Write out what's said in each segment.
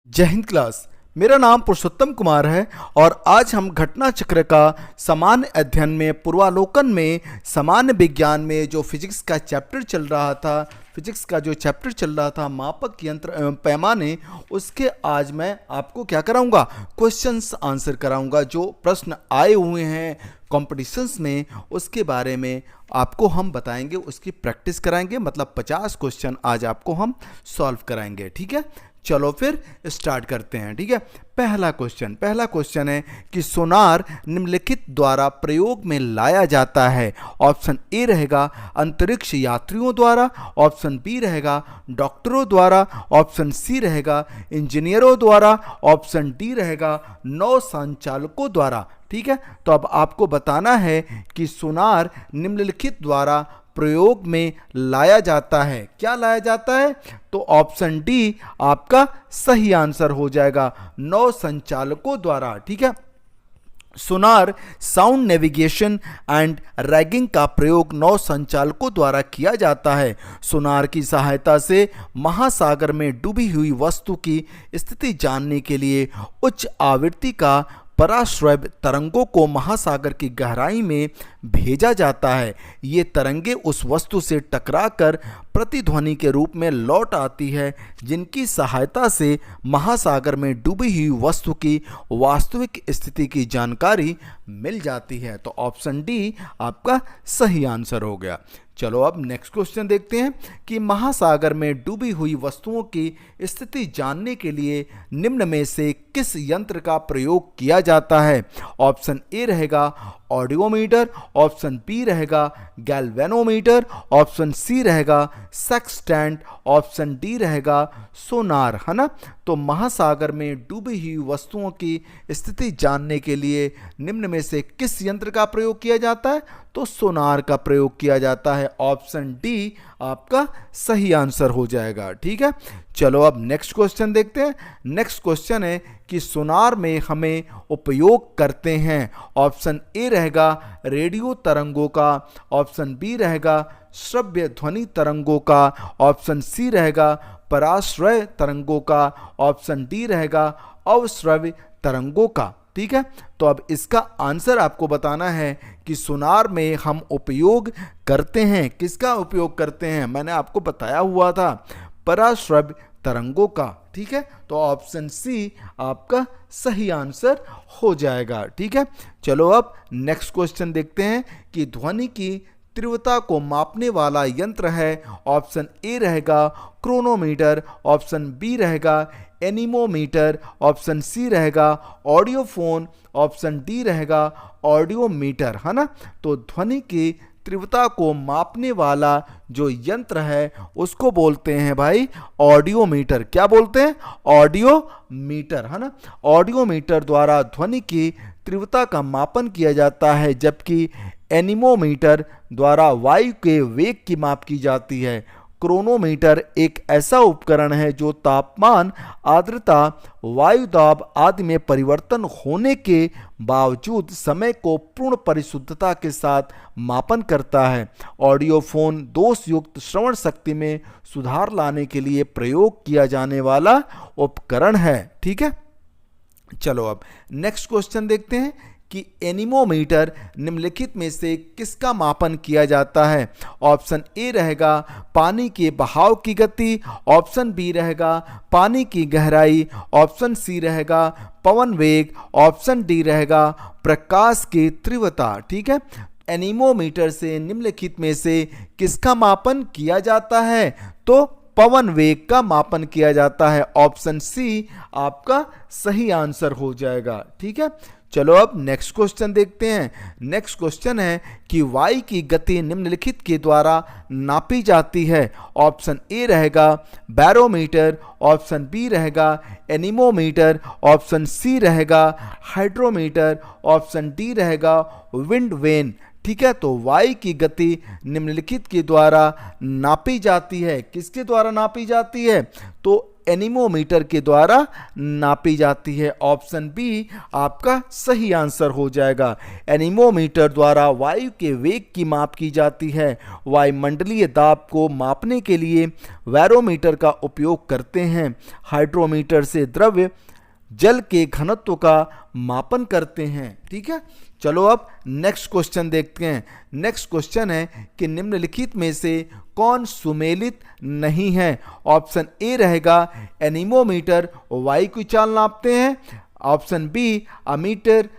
जय हिंद क्लास। मेरा नाम पुरुषोत्तम कुमार है और आज हम घटना चक्र का सामान्य अध्ययन में पूर्वालोकन में सामान्य विज्ञान में जो फिजिक्स का चैप्टर चल रहा था, मापक यंत्र एवं पैमाने, उसके आज मैं आपको क्या कराऊंगा, क्वेश्चंस आंसर कराऊंगा। जो प्रश्न आए हुए हैं कॉम्पिटिशन्स में उसके बारे में आपको हम बताएंगे, उसकी प्रैक्टिस कराएंगे। मतलब 50 क्वेश्चन आज आपको हम सॉल्व कराएंगे। ठीक है, चलो फिर स्टार्ट करते हैं। ठीक है, पहला क्वेश्चन है कि सोनार निम्नलिखित द्वारा प्रयोग में लाया जाता है। ऑप्शन ए रहेगा अंतरिक्ष यात्रियों द्वारा, ऑप्शन बी रहेगा डॉक्टरों द्वारा, ऑप्शन सी रहेगा इंजीनियरों द्वारा, ऑप्शन डी रहेगा नौ संचालकों द्वारा। ठीक है, तो अब आपको बताना है कि सोनार निम्नलिखित द्वारा प्रयोग में लाया जाता है। क्या लाया जाता है? तो ऑप्शन डी आपका सही आंसर हो जाएगा, नौ संचालकों द्वारा। ठीक है, sonar sound navigation and ragging का प्रयोग नौ संचालकों द्वारा किया जाता है। सोनार की सहायता से महासागर में डूबी हुई वस्तु की स्थिति जानने के लिए उच्च आवृत्ति का पराश्रव्य तरंगों को महासागर की गहराई में भेजा जाता है। ये तरंगे उस वस्तु से टकराकर प्रतिध्वनि के रूप में लौट आती है, जिनकी सहायता से महासागर में डूबी हुई वस्तु की वास्तविक स्थिति की जानकारी मिल जाती है। तो ऑप्शन डी आपका सही आंसर हो गया। चलो अब नेक्स्ट क्वेश्चन देखते हैं कि महासागर में डूबी हुई वस्तुओं की स्थिति जानने के लिए निम्न में से किस यंत्र का प्रयोग किया जाता है। ऑप्शन ए रहेगा ऑडियोमीटर, ऑप्शन बी रहेगा गैल्वेनोमीटर, ऑप्शन सी रहेगा सेक्सटेंट, ऑप्शन डी रहेगा सोनार। है ना, तो महासागर में डूबी हुई वस्तुओं की स्थिति जानने के लिए निम्न में से किस यंत्र का प्रयोग किया जाता है? तो सोनार का प्रयोग किया जाता है। ऑप्शन डी आपका सही आंसर हो जाएगा। ठीक है, चलो अब नेक्स्ट क्वेश्चन देखते हैं। नेक्स्ट क्वेश्चन है कि सोनार में हमें उपयोग करते हैं। ऑप्शन ए रहेगा रेडियो तरंगों का, ऑप्शन बी रहेगा श्रव्य ध्वनि तरंगों का, ऑप्शन सी रहेगा पराश्रय तरंगों का, ऑप्शन डी रहेगा अवश्रव्य तरंगों का। ठीक है, तो अब इसका आंसर आपको बताना है कि सोनार में हम उपयोग करते हैं, किसका उपयोग करते हैं? मैंने आपको बताया हुआ था, पराश्रव्य तरंगों का। ठीक है, तो ऑप्शन सी आपका सही आंसर हो जाएगा। ठीक है, चलो अब नेक्स्ट क्वेश्चन देखते हैं कि ध्वनि की तीव्रता को मापने वाला यंत्र है। ऑप्शन ए रहेगा क्रोनोमीटर, ऑप्शन बी रहेगा एनीमोमीटर, ऑप्शन सी रहेगा ऑडियोफोन, ऑप्शन डी रहेगा ऑडियोमीटर। है ना, तो ध्वनि की तीव्रता को मापने वाला जो यंत्र है उसको बोलते हैं भाई ऑडियोमीटर। क्या बोलते हैं? ऑडियोमीटर। है ना, ऑडियोमीटर द्वारा ध्वनि की तीव्रता का मापन किया जाता है, जबकि एनीमोमीटर द्वारा वायु के वेग की माप की जाती है। क्रोनोमीटर एक ऐसा उपकरण है जो तापमान, आर्द्रता, वायु दाब आदि में परिवर्तन होने के बावजूद समय को पूर्ण परिशुद्धता के साथ मापन करता है। ऑडियोफोन दोष युक्त श्रवण शक्ति में सुधार लाने के लिए प्रयोग किया जाने वाला उपकरण है। ठीक है, चलो अब नेक्स्ट क्वेश्चन देखते हैं कि एनीमोमीटर निम्नलिखित में से किसका मापन किया जाता है। ऑप्शन ए रहेगा पानी के बहाव की गति, ऑप्शन बी रहेगा पानी की गहराई, ऑप्शन सी रहेगा पवन वेग, ऑप्शन डी रहेगा प्रकाश की तीव्रता। ठीक है, एनीमोमीटर से निम्नलिखित में से किसका मापन किया जाता है? तो पवन वेग का मापन किया जाता है। ऑप्शन सी आपका सही आंसर हो जाएगा। ठीक है, चलो अब नेक्स्ट क्वेश्चन देखते हैं। नेक्स्ट क्वेश्चन है कि वायु की गति निम्नलिखित के द्वारा नापी जाती है। ऑप्शन ए रहेगा बैरोमीटर, ऑप्शन बी रहेगा एनीमोमीटर, ऑप्शन सी रहेगा हाइड्रोमीटर, ऑप्शन डी रहेगा विंड वेन। ठीक है। तो वायु की गति निम्नलिखित के द्वारा नापी जाती है। किसके द्वारा नापी जाती है? तो एनीमोमीटर के द्वारा नापी जाती है। ऑप्शन बी आपका सही आंसर हो जाएगा। एनीमोमीटर द्वारा वायु के वेग की माप की जाती है। वायुमंडलीय दाब को मापने के लिए बैरोमीटर का उपयोग करते हैं। हाइड्रोमीटर से द्रव्य जल के घनत्व का मापन करते हैं। ठीक है, चलो अब नेक्स्ट क्वेश्चन देखते हैं। नेक्स्ट क्वेश्चन है कि निम्नलिखित में से कौन सुमेलित नहीं है? ऑप्शन ए रहेगा एनीमोमीटर वायु की चाल नापते हैं। ऑप्शन बी अमीटर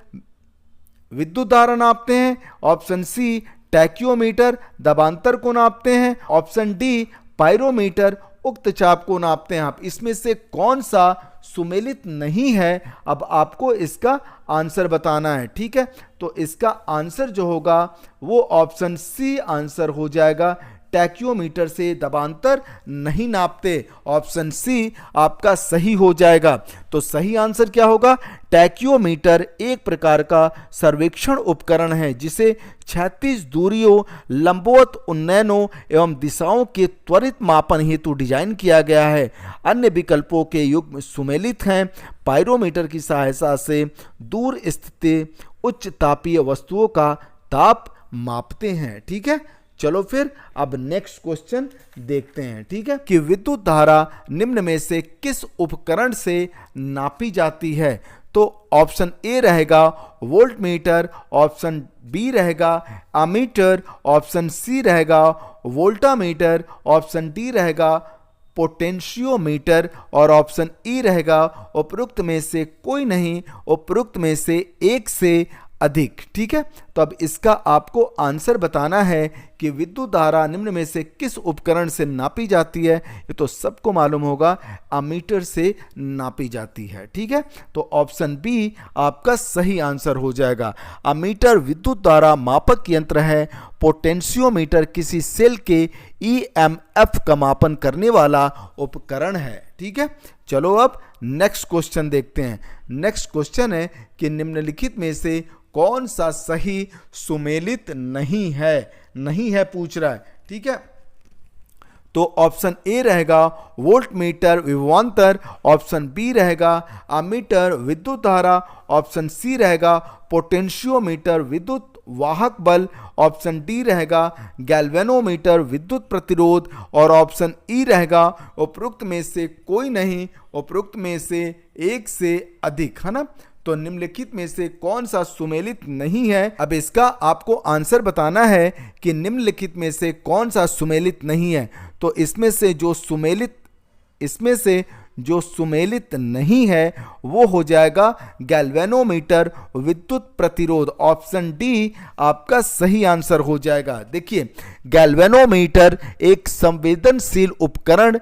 विद्युत धारा नापते हैं। ऑप्शन सी टैक्योमीटर दबांतर को नापते हैं। ऑप्शन डी पायरोमीटर उक्त चाप को नापते हैं। आप इसमें से कौन सा सुमेलित नहीं है, अब आपको इसका आंसर बताना है। ठीक है, तो इसका आंसर जो होगा वो ऑप्शन सी आंसर हो जाएगा। टैक्योमीटर से दबांतर नहीं नापते। ऑप्शन सी आपका सही हो जाएगा। तो सही आंसर क्या होगा? टैक्योमीटर एक प्रकार का सर्वेक्षण उपकरण है जिसे क्षैतिज दूरियों, लंबवत उन्नयनों एवं दिशाओं के त्वरित मापन हेतु डिजाइन किया गया है। अन्य विकल्पों के युग्म सुमेलित हैं। पायरोमीटर की सहायता से दूर स्थित उच्च तापीय वस्तुओं का ताप मापते हैं। ठीक है, चलो फिर अब नेक्स्ट क्वेश्चन देखते हैं। ठीक है, कि विद्युत धारा निम्न में से किस उपकरण से नापी जाती है? तो ऑप्शन ए रहेगा वोल्टमीटर, ऑप्शन बी रहेगा अमीटर, ऑप्शन सी रहेगा वोल्टामीटर, ऑप्शन डी रहेगा पोटेंशियोमीटर और ऑप्शन ई रहेगा उपरोक्त में से कोई नहीं, उपरोक्त में से एक से अधिक। ठीक है, तो अब इसका आपको आंसर बताना है कि विद्युत धारा निम्न में से किस उपकरण से नापी जाती है। ये तो सबको मालूम होगा, अमीटर से नापी जाती है। ठीक है, तो ऑप्शन बी आपका सही आंसर हो जाएगा। अमीटर विद्युत धारा मापक यंत्र है। पोटेंशियोमीटर किसी सेल के ईएमएफ का मापन करने वाला उपकरण है। ठीक है, चलो अब नेक्स्ट क्वेश्चन देखते हैं। नेक्स्ट क्वेश्चन है कि निम्नलिखित में से कौन सा सही सुमेलित नहीं है पूछ रहा है। ठीक है, तो ऑप्शन ए रहेगा वोल्टमीटर विभवांतर, ऑप्शन बी रहेगा अमीटर विद्युत धारा, ऑप्शन सी रहेगा पोटेंशियोमीटर विद्युत वाहक बल, ऑप्शन डी रहेगा गैल्वेनोमीटर विद्युत प्रतिरोध और ऑप्शन ई रहेगा उपरोक्त में से कोई नहीं, उपरोक्त में से एक से अधिक। है ना, तो निम्नलिखित में से कौन सा सुमेलित नहीं है? अब इसका आपको आंसर बताना है कि निम्नलिखित में से कौन सा सुमेलित नहीं है। तो इसमें से जो सुमेलित नहीं है वो हो जाएगा गैल्वेनोमीटर विद्युत प्रतिरोध। ऑप्शन डी आपका सही आंसर हो जाएगा। देखिए, गैल्वेनोमीटर एक संवेदनशील उपकरण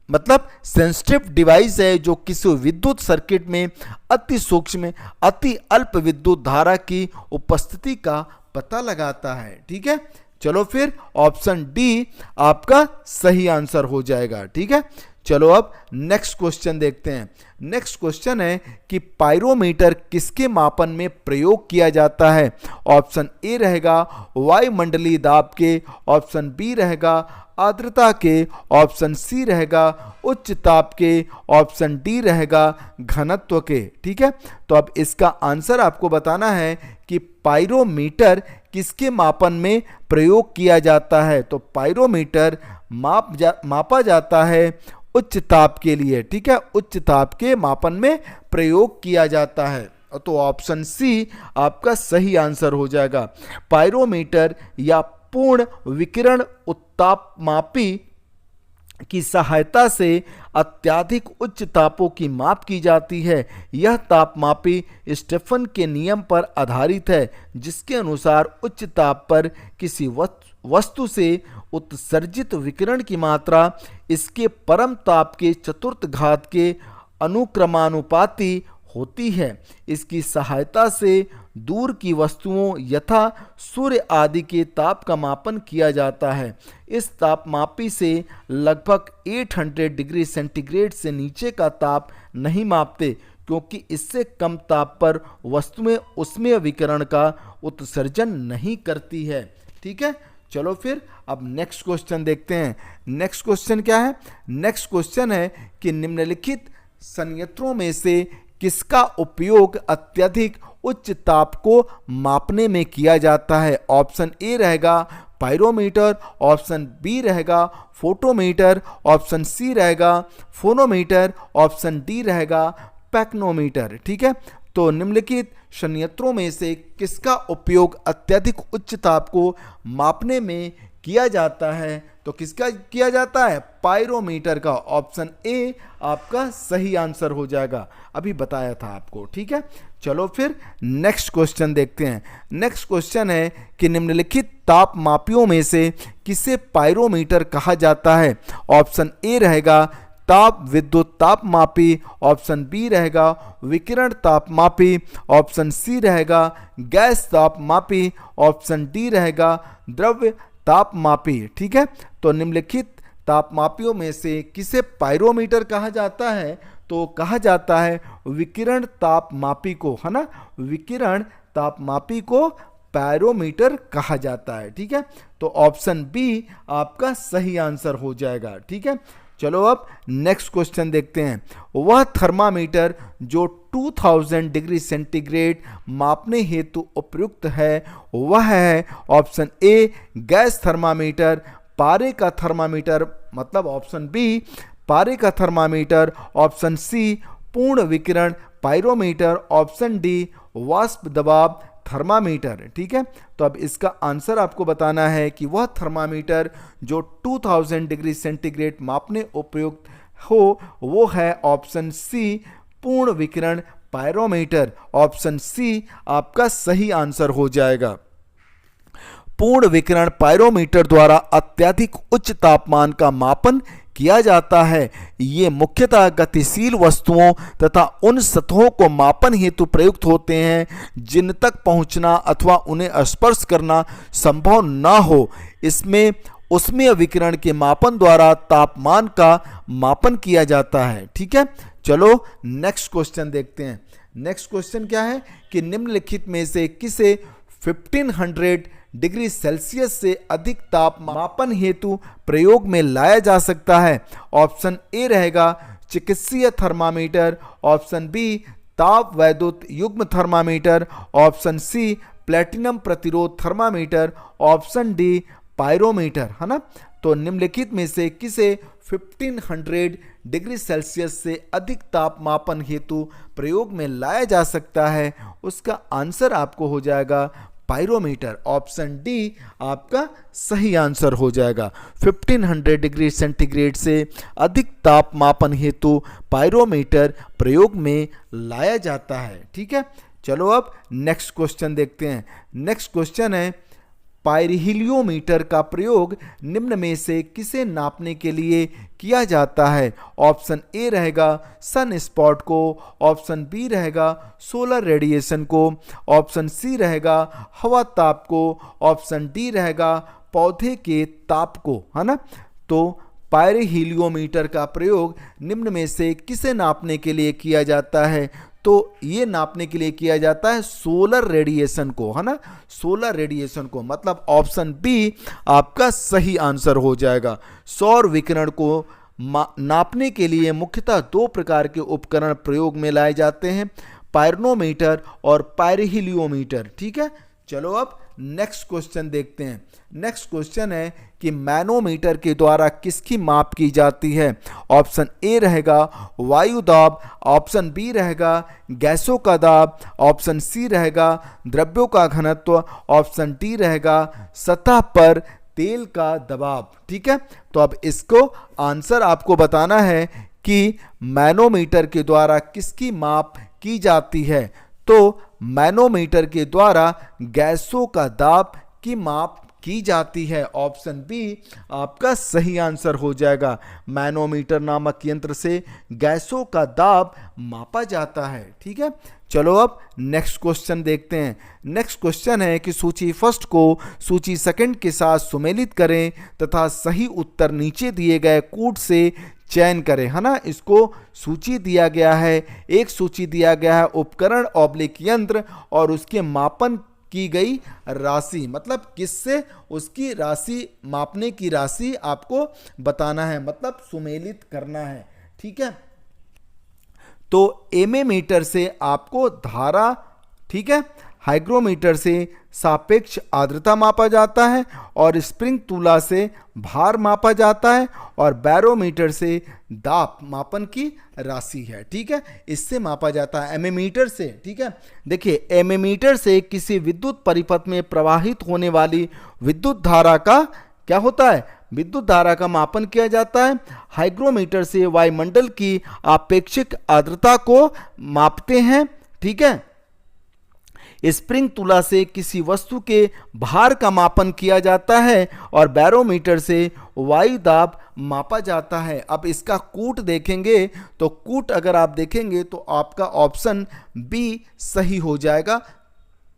मतलब सेंसिटिव डिवाइस है जो किसी विद्युत सर्किट में अति सूक्ष्म अति अल्प विद्युत धारा की उपस्थिति का पता लगाता है। ठीक है, चलो फिर ऑप्शन डी आपका सही आंसर हो जाएगा। ठीक है, चलो अब नेक्स्ट क्वेश्चन देखते हैं। नेक्स्ट क्वेश्चन है कि पायरोमीटर किसके मापन में प्रयोग किया जाता है? ऑप्शन ए रहेगा वायुमंडलीय दाब के, ऑप्शन बी रहेगा आर्द्रता के, ऑप्शन सी रहेगा उच्च ताप के, ऑप्शन डी रहेगा घनत्व के। ठीक है, तो अब इसका आंसर आपको बताना है कि पायरोमीटर किसके मापन में प्रयोग किया जाता है। तो पायरोमीटर मापा जाता है उच्च ताप के लिए। ठीक है, उच्च ताप के मापन में प्रयोग किया जाता है। तो ऑप्शन सी आपका सही आंसर हो जाएगा। पायरोमीटर या पूर्ण विकिरण उत्तापमापी की सहायता से अत्यधिक उच्च तापों की माप की जाती है। यह तापमापी स्टेफन के नियम पर आधारित है जिसके अनुसार उच्च ताप पर किसी वस्तु से उत्सर्जित विकिरण की मात्रा इसके परम ताप के चतुर्थ घात के अनुक्रमानुपाती होती है। इसकी सहायता से दूर की वस्तुओं यथा सूर्य आदि के ताप का मापन किया जाता है। इस तापमापी से लगभग 800 डिग्री सेंटीग्रेड से नीचे का ताप नहीं मापते क्योंकि इससे कम ताप पर वस्तुएं ऊष्मीय विकिरण का उत्सर्जन नहीं करती है। ठीक है, चलो फिर अब नेक्स्ट क्वेश्चन देखते हैं। नेक्स्ट क्वेश्चन क्या है? नेक्स्ट क्वेश्चन है कि निम्नलिखित संयंत्रों में से किसका उपयोग अत्यधिक उच्च ताप को मापने में किया जाता है? ऑप्शन ए रहेगा पायरोमीटर, ऑप्शन बी रहेगा फोटोमीटर, ऑप्शन सी रहेगा फोनोमीटर, ऑप्शन डी रहेगा पैक्नोमीटर। ठीक है, तो निम्नलिखित संयंत्रों में से किसका उपयोग अत्यधिक उच्च ताप को मापने में किया जाता है? तो किसका किया जाता है? पायरोमीटर का। ऑप्शन ए आपका सही आंसर हो जाएगा, अभी बताया था आपको। ठीक है, चलो फिर नेक्स्ट क्वेश्चन देखते हैं। नेक्स्ट क्वेश्चन है कि निम्नलिखित ताप मापियों में से किसे पायरोमीटर कहा जाता है? ऑप्शन ए रहेगा ताप विद्युत ताप मापी, ऑप्शन बी रहेगा विकिरण ताप मापी, ऑप्शन सी रहेगा गैस ताप मापी, ऑप्शन डी रहेगा द्रव्य ताप मापी। ठीक है, तो निम्नलिखित ताप मापियों में से किसे पायरोमीटर कहा जाता है? तो कहा जाता है विकिरण ताप मापी को, है ना, विकिरण ताप मापी को पायरोमीटर कहा जाता है। ठीक है, तो ऑप्शन बी आपका सही आंसर हो जाएगा। ठीक है, चलो अब नेक्स्ट क्वेश्चन देखते हैं। वह थर्मामीटर जो 2000 डिग्री सेंटीग्रेड मापने हेतु उपयुक्त है वह है? ऑप्शन ए गैस थर्मामीटर, पारे का थर्मामीटर मतलब ऑप्शन बी पारे का थर्मामीटर, ऑप्शन सी पूर्ण विकिरण पायरोमीटर, ऑप्शन डी वाष्प दबाव थर्मामीटर। ठीक है, तो अब इसका आंसर आपको बताना है कि वह थर्मामीटर जो 2000 डिग्री सेंटीग्रेड मापने उपयुक्त हो वो है ऑप्शन सी पूर्ण विकिरण पायरोमीटर। ऑप्शन सी आपका सही आंसर हो जाएगा। पूर्ण विकिरण पायरोमीटर द्वारा अत्यधिक उच्च तापमान का मापन किया जाता है। ये मुख्यतः गतिशील वस्तुओं तथा उन सतहों को मापन हेतु प्रयुक्त होते हैं जिन तक पहुंचना अथवा उन्हें स्पर्श करना संभव न हो। इसमें ऊष्मीय विकिरण के मापन द्वारा तापमान का मापन किया जाता है। ठीक है, चलो नेक्स्ट क्वेश्चन देखते हैं। नेक्स्ट क्वेश्चन क्या है कि निम्नलिखित में से किसे 1500 डिग्री सेल्सियस से अधिक ताप मापन हेतु प्रयोग में लाया जा सकता है? ऑप्शन ए रहेगा चिकित्सीय थर्मामीटर, ऑप्शन बी ताप वैद्युत युग्म थर्मामीटर, ऑप्शन सी प्लेटिनम प्रतिरोध थर्मामीटर, ऑप्शन डी पायरोमीटर, है ना। तो निम्नलिखित में से किसे 1500 डिग्री सेल्सियस से अधिक ताप मापन हेतु प्रयोग में लाया जा सकता है? उसका आंसर आपको हो जाएगा पायरोमीटर। ऑप्शन डी आपका सही आंसर हो जाएगा। 1500 डिग्री सेंटीग्रेड से अधिक ताप मापन हेतु पायरोमीटर प्रयोग में लाया जाता है। ठीक है, चलो अब नेक्स्ट क्वेश्चन देखते हैं। नेक्स्ट क्वेश्चन है पायरिहिलियोमीटर का प्रयोग निम्न में से किसे नापने के लिए किया जाता है? ऑप्शन ए रहेगा सन स्पॉट को, ऑप्शन बी रहेगा सोलर रेडिएशन को, ऑप्शन सी रहेगा हवा ताप को, ऑप्शन डी रहेगा पौधे के ताप को, है ना। तो पायरिहिलियोमीटर का प्रयोग निम्न में से किसे नापने के लिए किया जाता है? तो ये नापने के लिए किया जाता है सोलर रेडिएशन को, है ना, सोलर रेडिएशन को। मतलब ऑप्शन बी आपका सही आंसर हो जाएगा। सौर विकिरण को नापने के लिए मुख्यतः दो प्रकार के उपकरण प्रयोग में लाए जाते हैं, पायरोमीटर और पायरिहिलियोमीटर। ठीक है, चलो अब नेक्स्ट क्वेश्चन देखते हैं। नेक्स्ट क्वेश्चन है कि मैनोमीटर के द्वारा किसकी माप की जाती है? ऑप्शन ए रहेगा वायु दाब, ऑप्शन बी रहेगा गैसों का दाब, ऑप्शन सी रहेगा द्रव्यों का घनत्व, ऑप्शन डी रहेगा सतह पर तेल का दबाव। ठीक है, तो अब इसको आंसर आपको बताना है कि मैनोमीटर के द्वारा किसकी माप की जाती है। तो मैनोमीटर के द्वारा गैसों का दाब की माप की जाती है। ऑप्शन बी आपका सही आंसर हो जाएगा। मैनोमीटर नामक यंत्र से गैसों का दाब मापा जाता है। ठीक है, चलो अब नेक्स्ट क्वेश्चन देखते हैं। नेक्स्ट क्वेश्चन है कि सूची फर्स्ट को सूची सेकंड के साथ सुमेलित करें तथा सही उत्तर नीचे दिए गए कूट से चयन करें, है ना। इसको सूची दिया गया है, एक सूची दिया गया है उपकरण ऑब्लिक यंत्र और उसके मापन की गई राशि, मतलब किससे उसकी राशि, मापने की राशि आपको बताना है, मतलब सुमेलित करना है, ठीक है। तो एमेमीटर से आपको धारा, ठीक है, हाइग्रोमीटर से सापेक्ष आर्द्रता मापा जाता है और स्प्रिंग तुला से भार मापा जाता है और बैरोमीटर से दाब मापन की राशि है, ठीक है, इससे मापा जाता है एमेमीटर से, ठीक है। देखिए एमेमीटर से किसी विद्युत परिपथ में प्रवाहित होने वाली विद्युत धारा का क्या होता है, विद्युत धारा का मापन किया जाता है। हाइग्रोमीटर से वायुमंडल की आपेक्षिक आर्द्रता को मापते हैं, ठीक है। स्प्रिंग तुला से किसी वस्तु के भार का मापन किया जाता है और बैरोमीटर से वायु दाब मापा जाता है। अब इसका कूट देखेंगे तो कूट अगर आप देखेंगे तो आपका ऑप्शन बी सही हो जाएगा,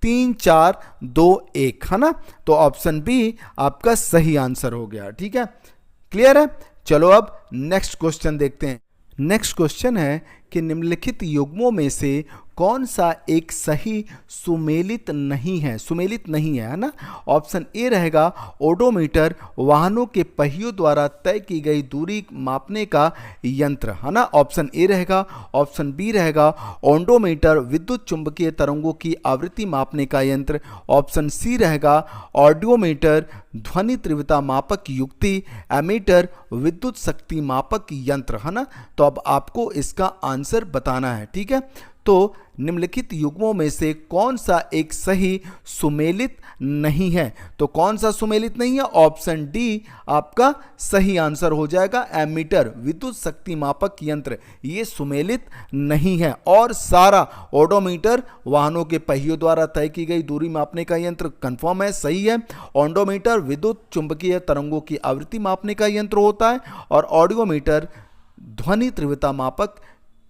3 4 2 1, है ना। तो ऑप्शन बी आपका सही आंसर हो गया, ठीक है, क्लियर है। चलो अब नेक्स्ट क्वेश्चन देखते हैं। नेक्स्ट क्वेश्चन है कि निम्नलिखित युग्मों में से कौन सा एक सही सुमेलित नहीं है, सुमेलित नहीं है ना। ऑप्शन ए रहेगा ओडोमीटर, वाहनों के पहियों द्वारा तय की गई दूरी मापने का यंत्र, है ना, ऑप्शन ए रहेगा। ऑप्शन बी रहेगा ओडोमीटर, विद्युत चुंबकीय तरंगों की आवृत्ति मापने का यंत्र। ऑप्शन सी रहेगा ऑडियोमीटर, ध्वनि तीव्रता मापक युक्ति। एमीटर, विद्युत शक्ति मापक यंत्र, है ना। तो अब आपको इसका आंसर बताना है, ठीक है। तो निम्नलिखित युग्मों में से कौन सा एक सही सुमेलित नहीं है, तो कौन सा सुमेलित नहीं है, ऑप्शन डी आपका सही आंसर हो जाएगा। एमीटर, विद्युत शक्ति मापक यंत्र, ये सुमेलित नहीं है। और सारा ओडोमीटर, वाहनों के पहियों द्वारा तय की गई दूरी मापने का यंत्र, कंफर्म है, सही है। ओडोमीटर विद्युत चुंबकीय तरंगों की आवृत्ति मापने का यंत्र होता है और ऑडियोमीटर ध्वनि तीव्रता मापक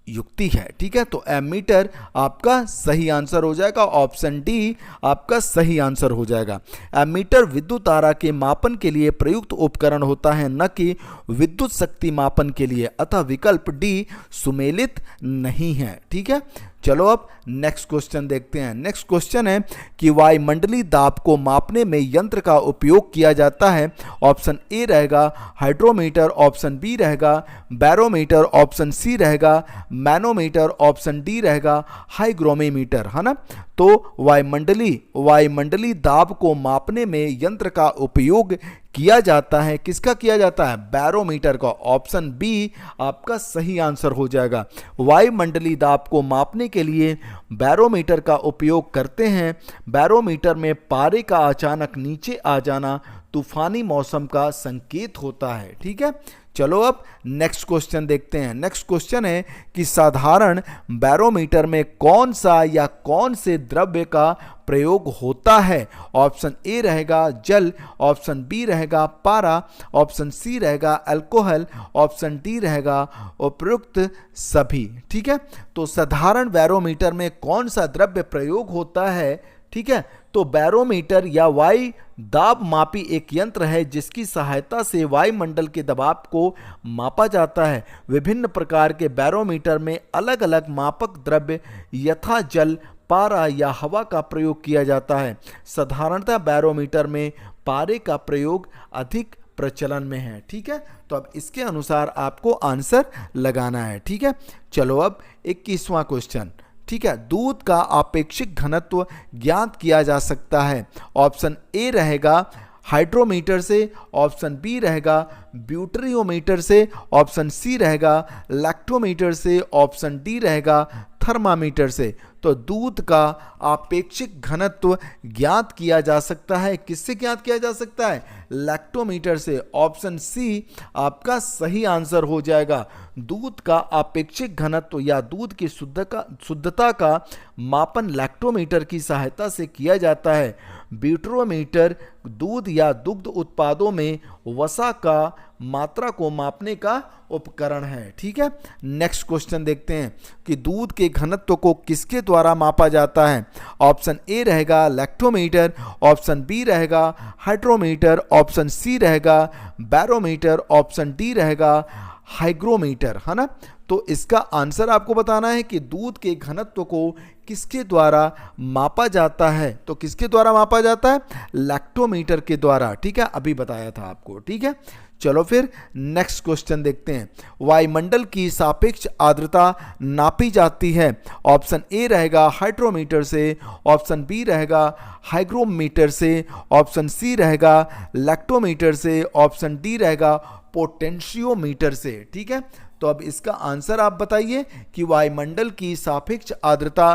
युक्ति है, ठीक है। तो एमीटर आपका सही आंसर हो जाएगा, ऑप्शन डी आपका सही आंसर हो जाएगा। एमीटर विद्युत धारा के मापन के लिए प्रयुक्त उपकरण होता है, न कि विद्युत शक्ति मापन के लिए, अतः विकल्प डी सुमेलित नहीं है, ठीक है। चलो अब नेक्स्ट क्वेश्चन देखते हैं। नेक्स्ट क्वेश्चन है कि वायुमंडलीय दाब को मापने में यंत्र का उपयोग किया जाता है। ऑप्शन ए रहेगा हाइड्रोमीटर, ऑप्शन बी रहेगा बैरोमीटर, ऑप्शन सी रहेगा मैनोमीटर, ऑप्शन डी रहेगा हाइग्रोमीटर, है ना। तो वायुमंडलीय दाब को मापने में यंत्र का उपयोग किया जाता है, किसका किया जाता है, बैरोमीटर का। ऑप्शन बी आपका सही आंसर हो जाएगा। वायुमंडलीय दाब को मापने के लिए बैरोमीटर का उपयोग करते हैं। बैरोमीटर में पारे का अचानक नीचे आ जाना तूफानी मौसम का संकेत होता है, ठीक है। चलो अब नेक्स्ट क्वेश्चन देखते हैं। नेक्स्ट क्वेश्चन है कि साधारण बैरोमीटर में कौन सा या कौन से द्रव्य का प्रयोग होता है। ऑप्शन ए रहेगा जल, ऑप्शन बी रहेगा पारा, ऑप्शन सी रहेगा अल्कोहल, ऑप्शन डी रहेगा उपयुक्त सभी, ठीक है। तो साधारण बैरोमीटर में कौन सा द्रव्य प्रयोग होता है, ठीक है। तो बैरोमीटर या वायु दाब मापी एक यंत्र है जिसकी सहायता से वायुमंडल के दबाव को मापा जाता है। विभिन्न प्रकार के बैरोमीटर में अलग अलग मापक द्रव्य यथा जल, पारा या हवा का प्रयोग किया जाता है। साधारणतः बैरोमीटर में पारे का प्रयोग अधिक प्रचलन में है, ठीक है। तो अब इसके अनुसार आपको आंसर लगाना है, ठीक है। चलो अब 21वां क्वेश्चन, ठीक है। दूध का आपेक्षिक घनत्व ज्ञात किया जा सकता है। ऑप्शन ए रहेगा हाइड्रोमीटर से, ऑप्शन बी रहेगा ब्यूटेरियोमीटर से, ऑप्शन सी रहेगा लैक्टोमीटर से, ऑप्शन डी रहेगा थर्मामीटर से। तो दूध का आपेक्षिक घनत्व ज्ञात किया जा सकता है, किससे ज्ञात किया जा सकता है, लैक्टोमीटर से। ऑप्शन सी आपका सही आंसर हो जाएगा। दूध का आपेक्षिक घनत्व या दूध की शुद्धता का मापन लैक्टोमीटर की सहायता से किया जाता है। ब्यूटेरियोमीटर दूध या दुग्ध उत्पादों में वसा का मात्रा को मापने का उपकरण है, ठीक है। नेक्स्ट क्वेश्चन देखते हैं कि दूध के घनत्व को किसके द्वारा मापा जाता है। ऑप्शन ए रहेगा लैक्टोमीटर, ऑप्शन बी रहेगा हाइड्रोमीटर, ऑप्शन सी रहेगा बैरोमीटर, ऑप्शन डी रहेगा हाइग्रोमीटर, है ना। तो इसका आंसर आपको बताना है कि दूध के घनत्व को किसके द्वारा मापा जाता है। तो किसके द्वारा मापा जाता है? लैक्टोमीटर के द्वारा, ठीक है, अभी बताया था आपको, ठीक है। चलो फिर नेक्स्ट क्वेश्चन देखते हैं। वायुमंडल की सापेक्ष आर्द्रता नापी जाती है। ऑप्शन ए रहेगा हाइड्रोमीटर से, ऑप्शन बी रहेगा हाइग्रोमीटर से, ऑप्शन सी रहेगा लैक्टोमीटर से, ऑप्शन डी रहेगा पोटेंशियोमीटर से, ठीक है। तो अब इसका आंसर आप बताइए कि वायुमंडल की सापेक्ष आर्द्रता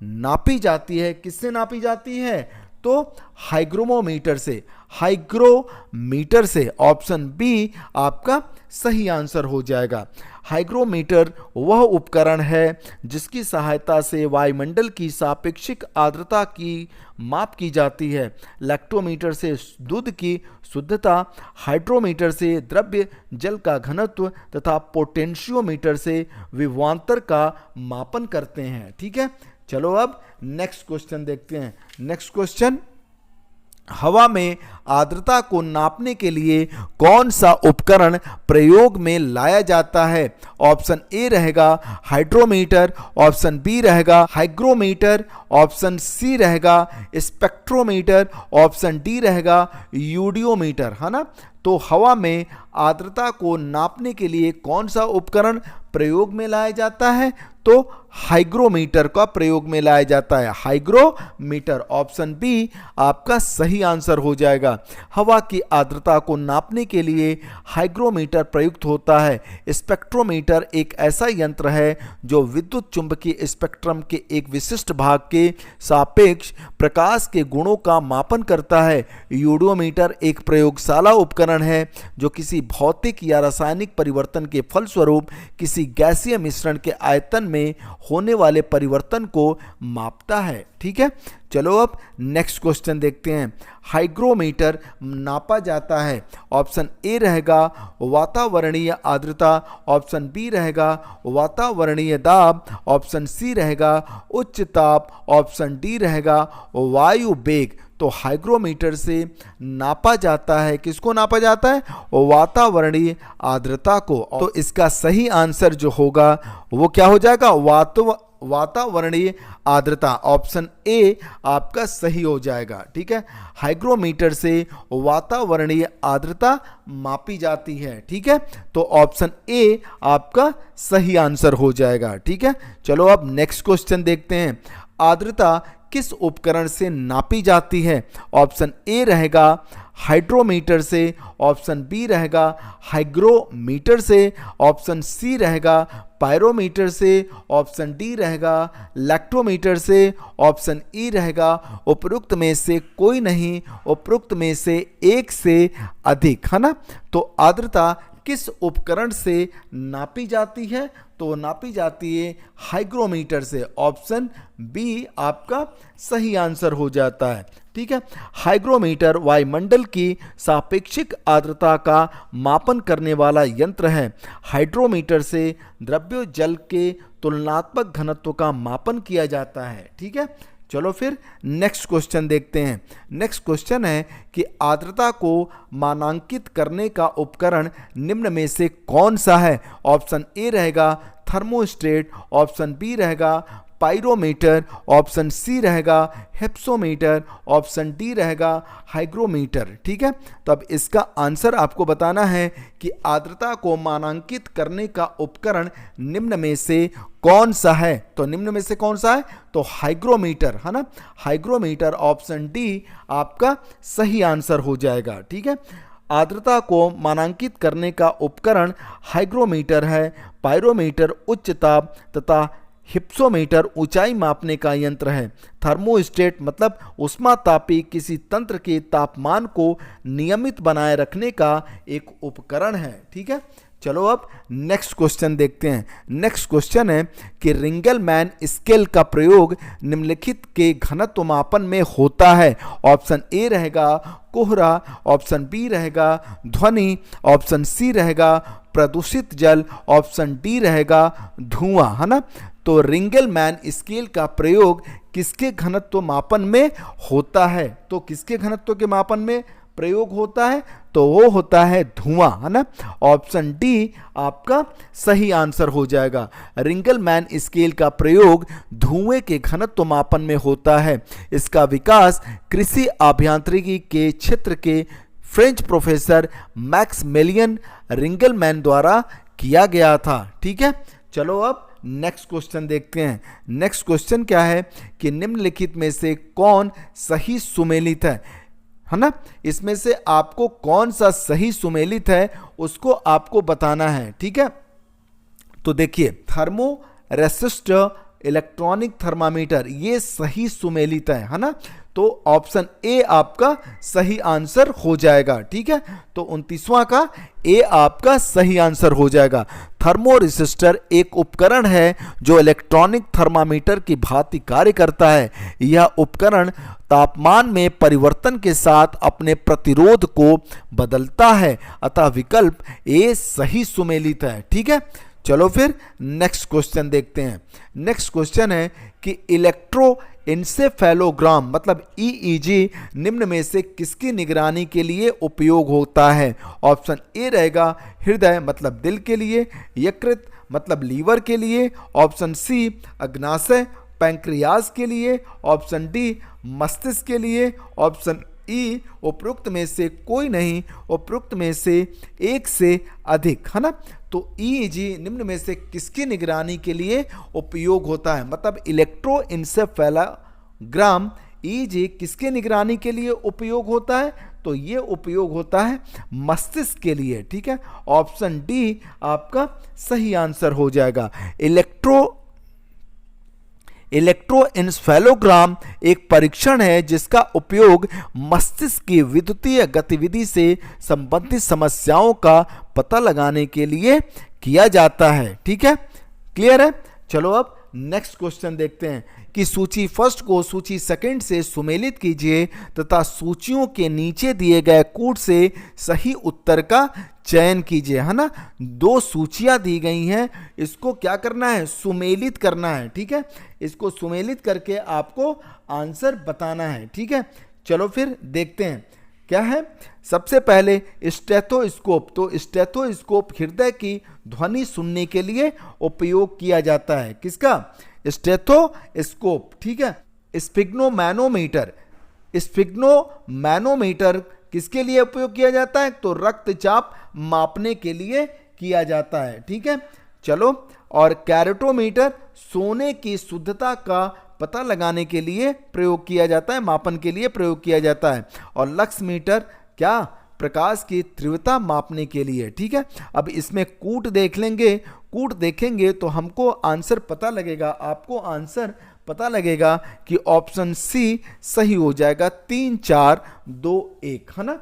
नापी जाती है, किससे नापी जाती है? तो हाइग्रोमीटर से, हाइग्रोमीटर से। ऑप्शन बी आपका सही आंसर हो जाएगा। हाइग्रोमीटर वह उपकरण है जिसकी सहायता से वायुमंडल की सापेक्षिक आर्द्रता की माप की जाती है। लैक्टोमीटर से दूध की शुद्धता, हाइड्रोमीटर से द्रव्य जल का घनत्व तथा पोटेंशियोमीटर से विभवांतर का मापन करते हैं, ठीक है। चलो अब नेक्स्ट क्वेश्चन देखते हैं। नेक्स्ट क्वेश्चन, हवा में आर्द्रता को नापने के लिए कौन सा उपकरण प्रयोग में लाया जाता है? ऑप्शन ए रहेगा हाइड्रोमीटर, ऑप्शन बी रहेगा हाइग्रोमीटर, ऑप्शन सी रहेगा स्पेक्ट्रोमीटर, ऑप्शन डी रहेगा यूडियोमीटर, है ना। तो हवा में आर्द्रता को नापने के लिए कौन सा उपकरण प्रयोग में लाया जाता है? तो हाइग्रोमीटर का प्रयोग में लाया जाता है, हाइग्रोमीटर। ऑप्शन बी आपका सही आंसर हो जाएगा। हवा की आर्द्रता को नापने के लिए हाइग्रोमीटर प्रयुक्त होता है। स्पेक्ट्रोमीटर एक ऐसा यंत्र है जो विद्युत चुंबकीय स्पेक्ट्रम के एक विशिष्ट भाग के सापेक्ष प्रकाश के गुणों का मापन करता है। यूडियोमीटर एक प्रयोगशाला उपकरण है जो किसी भौतिक या रासायनिक परिवर्तन के फलस्वरूप किसी गैसीय मिश्रण के आयतन में होने वाले परिवर्तन को मापता है, ठीक है। चलो अब नेक्स्ट क्वेश्चन देखते हैं। हाइग्रोमीटर नापा जाता है। ऑप्शन ए रहेगा वातावरणीय आर्द्रता, ऑप्शन बी रहेगा वातावरणीय दाब, ऑप्शन सी रहेगा उच्च ताप, ऑप्शन डी रहेगा वायु वेग। तो हाइग्रोमीटर से नापा जाता है, किसको नापा जाता है? वातावरणीय आर्द्रता को। तो इसका सही आंसर जो होगा वो क्या हो जाएगा? वातावरणीय आर्द्रता। ऑप्शन ए आपका सही हो जाएगा, ठीक है। हाइग्रोमीटर से वातावरणीय आर्द्रता मापी जाती है, ठीक है। तो ऑप्शन ए आपका सही आंसर हो जाएगा, ठीक है। चलो अब नेक्स्ट क्वेश्चन देखते हैं। आर्द्रता किस उपकरण से नापी जाती है? ऑप्शन ए रहेगा हाइड्रोमीटर से, ऑप्शन बी रहेगा हाइग्रोमीटर से, ऑप्शन सी रहेगा पायरोमीटर से, ऑप्शन डी रहेगा लैक्टोमीटर से, ऑप्शन ई रहेगा उपरोक्त में से कोई नहीं, उपरोक्त में से एक से अधिक, है ना। तो आर्द्रता किस उपकरण से नापी जाती है? तो नापी जाती है हाइग्रोमीटर से। ऑप्शन बी आपका सही आंसर हो जाता है, ठीक है। हाइग्रोमीटर वायुमंडल की सापेक्षिक आर्द्रता का मापन करने वाला यंत्र है। हाइड्रोमीटर से द्रव्य जल के तुलनात्मक घनत्व का मापन किया जाता है, ठीक है। चलो फिर नेक्स्ट क्वेश्चन देखते हैं। नेक्स्ट क्वेश्चन है कि आर्द्रता को मानांकित करने का उपकरण निम्न में से कौन सा है? ऑप्शन ए रहेगा थर्मोस्टेट, ऑप्शन बी रहेगा पाइरोमीटर, ऑप्शन सी रहेगा हेप्सोमीटर, ऑप्शन डी रहेगा हाइग्रोमीटर, ठीक है। तो अब इसका आंसर आपको बताना है कि आर्द्रता को मानांकित करने का उपकरण निम्न में से कौन सा है? तो निम्न में से कौन सा है? तो हाइग्रोमीटर, है ना। हाइग्रोमीटर ऑप्शन डी आपका सही आंसर हो जाएगा, ठीक है। आर्द्रता को मानांकित करने का उपकरण हाइग्रोमीटर है। पाइरोमीटर उच्च ताप तथा हिप्सोमीटर ऊंचाई मापने का यंत्र है। थर्मोस्टेट मतलब उष्मातापी किसी तंत्र के तापमान को नियमित बनाए रखने का एक उपकरण है, ठीक है। चलो अब नेक्स्ट क्वेश्चन देखते हैं। नेक्स्ट क्वेश्चन है कि रिंगलमैन स्केल का प्रयोग निम्नलिखित के घनत्व मापन में होता है। ऑप्शन ए रहेगा कोहरा, ऑप्शन बी रहेगा ध्वनि, ऑप्शन सी रहेगा प्रदूषित जल, ऑप्शन डी रहेगा धुआं, है ना। तो रिंगलमैन स्केल का प्रयोग किसके घनत्व मापन में होता है? तो किसके घनत्व के मापन में प्रयोग होता है, तो वो होता है धुआं, है ना। ऑप्शन डी आपका सही आंसर हो जाएगा। रिंगलमैन स्केल का प्रयोग धुएं के घनत्व मापन में होता है। इसका विकास कृषि अभियांत्रिकी के क्षेत्र के फ्रेंच प्रोफेसर मैक्समिलियन रिंगलमैन द्वारा किया गया था। ठीक है, चलो अब नेक्स्ट क्वेश्चन देखते हैं। नेक्स्ट क्वेश्चन क्या है कि निम्नलिखित में से कौन सही सुमेलित है ना। इसमें से आपको कौन सा सही सुमेलित है उसको आपको बताना है। ठीक है, तो देखिए, थर्मो रेसिस्टर इलेक्ट्रॉनिक थर्मामीटर ये सही सुमेलित है ना। तो ऑप्शन ए आपका सही आंसर हो जाएगा। ठीक है, तो 29वां का ए आपका सही आंसर हो जाएगा। थर्मो रेसिस्टर एक उपकरण है जो इलेक्ट्रॉनिक थर्मामीटर की भांति कार्य करता है। यह उपकरण तापमान में परिवर्तन के साथ अपने प्रतिरोध को बदलता है, अतः विकल्प ए सही सुमेलित है। ठीक है, चलो फिर नेक्स्ट क्वेश्चन देखते हैं। नेक्स्ट क्वेश्चन है कि इलेक्ट्रोएन्सेफेलोग्राम मतलब ईईजी निम्न में से किसकी निगरानी के लिए उपयोग होता है। ऑप्शन ए रहेगा हृदय मतलब दिल के लिए, यकृत मतलब लीवर के लिए, ऑप्शन सी अग्नाशय पैंक्रियाज के लिए, ऑप्शन डी मस्तिष्क के लिए, ऑप्शन ई उपरोक्त में से कोई नहीं, उपरोक्त में से एक से अधिक, है ना। तो ईईजी निम्न में से किसकी निगरानी के लिए उपयोग होता है, मतलब इलेक्ट्रोएन्सेफेलोग्राम ईईजी किसके निगरानी के लिए उपयोग होता है, तो ये उपयोग होता है मस्तिष्क के लिए। ठीक है, ऑप्शन डी आपका सही आंसर हो जाएगा। इलेक्ट्रोएन्सेफेलोग्राम एक परीक्षण है जिसका उपयोग मस्तिष्क की विद्युतीय गतिविधि से संबंधित समस्याओं का पता लगाने के लिए किया जाता है। ठीक है, क्लियर है। चलो अब नेक्स्ट क्वेश्चन देखते हैं कि सूची फर्स्ट को सूची सेकंड से सुमेलित कीजिए तथा सूचियों के नीचे दिए गए कूट से सही उत्तर का चयन कीजिए, है ना। दो सूचियां दी गई हैं, इसको क्या करना है, सुमेलित करना है। ठीक है, इसको सुमेलित करके आपको आंसर बताना है। ठीक है, चलो फिर देखते हैं क्या है। सबसे पहले स्टेथोस्कोप, तो स्टेथोस्कोप हृदय की ध्वनि सुनने के लिए उपयोग किया जाता है। किसका, स्टेथोस्कोप। ठीक है, स्फिग्नोमैनोमीटर किसके लिए उपयोग किया जाता है, तो रक्तचाप मापने के लिए किया जाता है। ठीक है, चलो, और कैरोटोमीटर सोने की शुद्धता का पता लगाने के लिए प्रयोग किया जाता है, मापन के लिए प्रयोग किया जाता है। और लक्स मीटर क्या, प्रकाश की तीव्रता मापने के लिए। ठीक है, अब इसमें कूट देख लेंगे, कूट देखेंगे तो हमको आंसर पता लगेगा, आपको आंसर पता लगेगा कि ऑप्शन सी सही हो जाएगा। 3 4 2 1, है ना।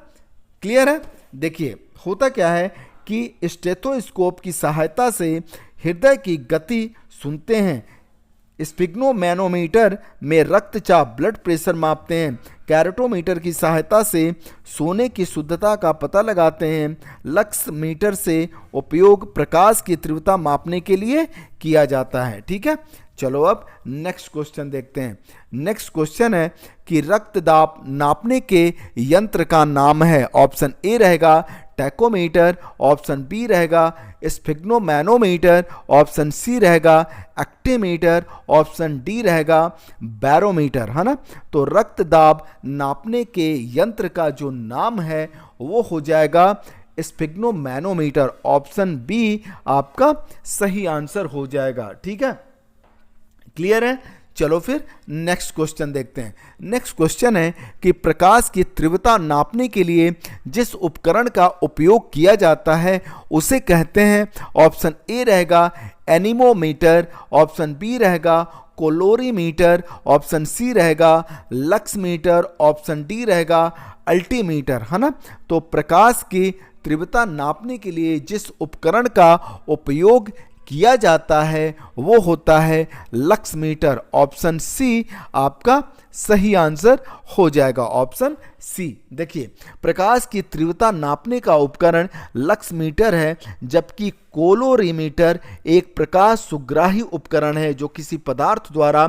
क्लियर है। देखिए, होता क्या है कि स्टेथोस्कोप की सहायता से हृदय की गति सुनते हैं, स्फिग्नोमैनोमीटर में रक्तचाप ब्लड प्रेशर मापते हैं, कैरोटोमीटर की सहायता से सोने की शुद्धता का पता लगाते हैं, लक्स मीटर से उपयोग प्रकाश की तीव्रता मापने के लिए किया जाता है। ठीक है, चलो अब नेक्स्ट क्वेश्चन देखते हैं। नेक्स्ट क्वेश्चन है कि रक्तदाब नापने के यंत्र का नाम है। ऑप्शन ए रहेगा टैकोमीटर, ऑप्शन बी रहेगा स्फिग्नोमैनोमीटर, ऑप्शन सी रहेगा एक्टीमीटर, ऑप्शन डी रहेगा बैरोमीटर, है ना। तो रक्तदाब नापने के यंत्र का जो नाम है वो हो जाएगा स्फिग्नोमैनोमीटर। ऑप्शन बी आपका सही आंसर हो जाएगा। ठीक है, क्लियर है। चलो फिर नेक्स्ट क्वेश्चन देखते हैं। नेक्स्ट क्वेश्चन है कि प्रकाश की तीव्रता नापने के लिए जिस उपकरण का उपयोग किया जाता है उसे कहते हैं। ऑप्शन ए रहेगा एनीमोमीटर, ऑप्शन बी रहेगा कोलोरीमीटर, ऑप्शन सी रहेगा लक्स मीटर, ऑप्शन डी रहेगा अल्टीमीटर, है ना। तो प्रकाश की तीव्रता नापने के लिए जिस उपकरण का उपयोग किया जाता है वो होता है लक्स मीटर। ऑप्शन सी आपका सही आंसर हो जाएगा, ऑप्शन सी। देखिए, प्रकाश की तीव्रता नापने का उपकरण लक्स मीटर है, जबकि कोलोरीमीटर एक प्रकाश सुग्राही उपकरण है जो किसी पदार्थ द्वारा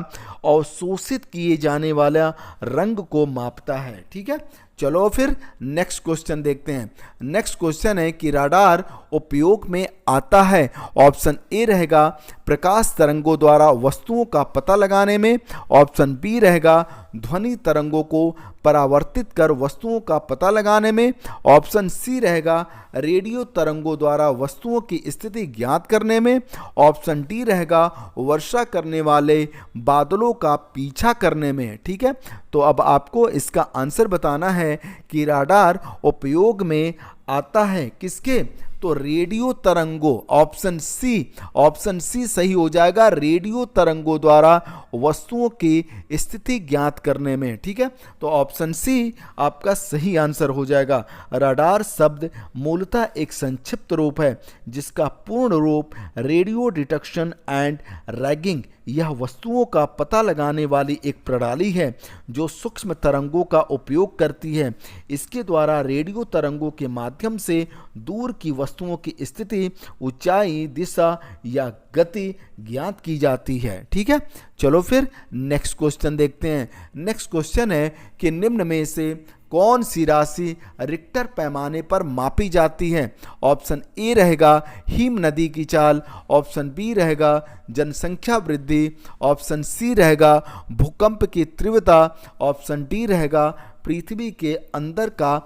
अवशोषित किए जाने वाला रंग को मापता है। ठीक है, चलो फिर नेक्स्ट क्वेश्चन देखते हैं। नेक्स्ट क्वेश्चन है कि राडार उपयोग में आता है। ऑप्शन ए रहेगा प्रकाश तरंगों द्वारा वस्तुओं का पता लगाने में। ऑप्शन बी रहेगा ध्वनि तरंगों को परावर्तित कर वस्तुओं का पता लगाने में। ऑप्शन सी रहेगा रेडियो तरंगों द्वारा वस्तुओं की स्थिति ज्ञात करने में। ऑप्शन डी रहेगा वर्षा करने वाले बादलों का पीछा करने में। ठीक है, तो अब आपको इसका आंसर बताना है कि राडार उपयोग में आता है किसके, तो रेडियो तरंगों। ऑप्शन सी सही हो जाएगा, रेडियो तरंगों द्वारा वस्तुओं की स्थिति ज्ञात करने में। ठीक है, तो ऑप्शन सी आपका सही आंसर हो जाएगा। राडार शब्द मूलतः एक संक्षिप्त रूप है जिसका पूर्ण रूप रेडियो डिटेक्शन एंड रैगिंग। यह वस्तुओं का पता लगाने वाली एक प्रणाली है जो सूक्ष्म तरंगों का उपयोग करती है। इसके द्वारा रेडियो तरंगों के माध्यम से दूर की वस्तुओं की स्थिति, ऊंचाई, दिशा या गति ज्ञात की जाती है। ठीक है, चलो फिर नेक्स्ट क्वेश्चन देखते हैं। नेक्स्ट क्वेश्चन है कि निम्न में से कौन सी राशि रिक्टर पैमाने पर मापी जाती है। ऑप्शन ए रहेगा हिम नदी की चाल। ऑप्शन बी रहेगा जनसंख्या वृद्धि। ऑप्शन सी रहेगा भूकंप की तीव्रता। ऑप्शन डी रहेगा पृथ्वी के अंदर का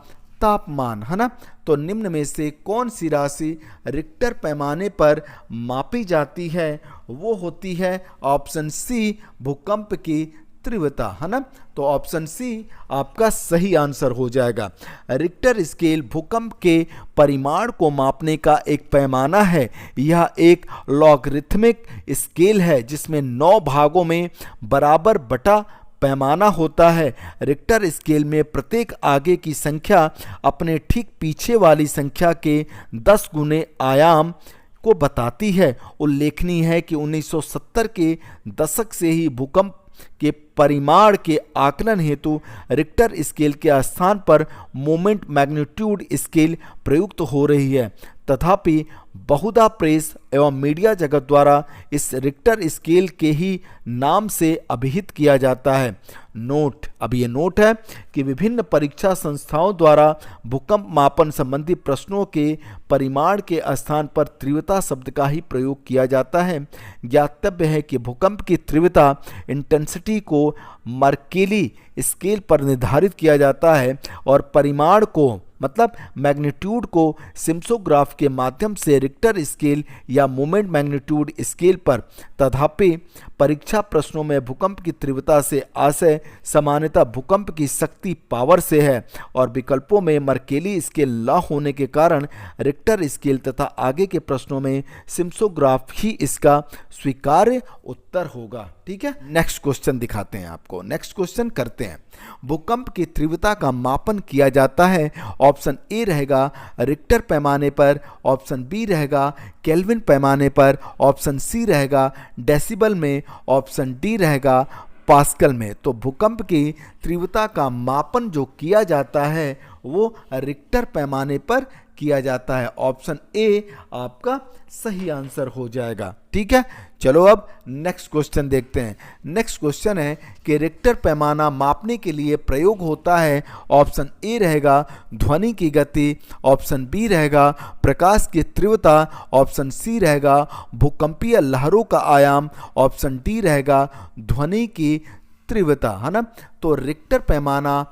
तापमान, है ना। तो निम्न में से कौन सी राशि रिक्टर पैमाने पर मापी जाती है, वो होती है ऑप्शन सी भूकंप की तीव्रता, है ना। तो ऑप्शन सी आपका सही आंसर हो जाएगा। रिक्टर स्केल भूकंप के परिमाण को मापने का एक पैमाना है। यह एक लॉगरिथमिक स्केल है जिसमें 9 भागों में बराबर बटा पैमाना होता है। रिक्टर स्केल में प्रत्येक आगे की संख्या अपने ठीक पीछे वाली संख्या के 10 गुने आयाम को बताती है। उल्लेखनीय है कि 1970 के दशक से ही भूकंप के परिमाण के आकलन हेतु रिक्टर स्केल के स्थान पर मोमेंट मैग्नीट्यूड स्केल प्रयुक्त हो रही है। तथापि बहुधा प्रेस एवं मीडिया जगत द्वारा इस रिक्टर स्केल के ही नाम से अभिहित किया जाता है। नोट, अब ये नोट है कि विभिन्न परीक्षा संस्थाओं द्वारा भूकंप मापन संबंधी प्रश्नों के परिमाण के स्थान पर तीव्रता शब्द का ही प्रयोग किया जाता है। ज्ञातव्य है कि भूकंप की तीव्रता इंटेंसिटी को मर्केली स्केल पर निर्धारित किया जाता है और परिमाण को मतलब मैग्नीट्यूड को सिम्सोग्राफ के माध्यम से रिक्टर स्केल या मोमेंट मैग्नीट्यूड स्केल पर। तथापि परीक्षा प्रश्नों में भूकंप की तीव्रता से आशय सामान्यतः भूकंप की शक्ति पावर से है और विकल्पों में मर्केली स्केल न होने के कारण रिक्टर स्केल तथा आगे के प्रश्नों में सिम्सोग्राफ ही इसका स्वीकार्य उत्तर होगा। ठीक है, नेक्स्ट क्वेश्चन दिखाते हैं आपको। नेक्स्ट क्वेश्चन करते हैं। भूकंप की तीव्रता का मापन किया जाता है। ऑप्शन ए रहेगा रिक्टर पैमाने पर। ऑप्शन बी रहेगा केल्विन पैमाने पर। ऑप्शन सी रहेगा डेसिबल में। ऑप्शन डी रहेगा पास्कल में। तो भूकंप की तीव्रता का मापन जो किया जाता है वो रिक्टर पैमाने पर किया जाता है। ऑप्शन ए आपका सही आंसर हो जाएगा। ठीक है, चलो अब नेक्स्ट क्वेश्चन देखते हैं। नेक्स्ट क्वेश्चन है कि रिक्टर पैमाना मापने के लिए प्रयोग होता है। ऑप्शन ए रहेगा ध्वनि की गति। ऑप्शन बी रहेगा प्रकाश की तीव्रता। ऑप्शन सी रहेगा भूकंपीय लहरों का आयाम। ऑप्शन डी रहेगा ध्वनि की तीव्रता, है ना। तो रिक्टर पैमाना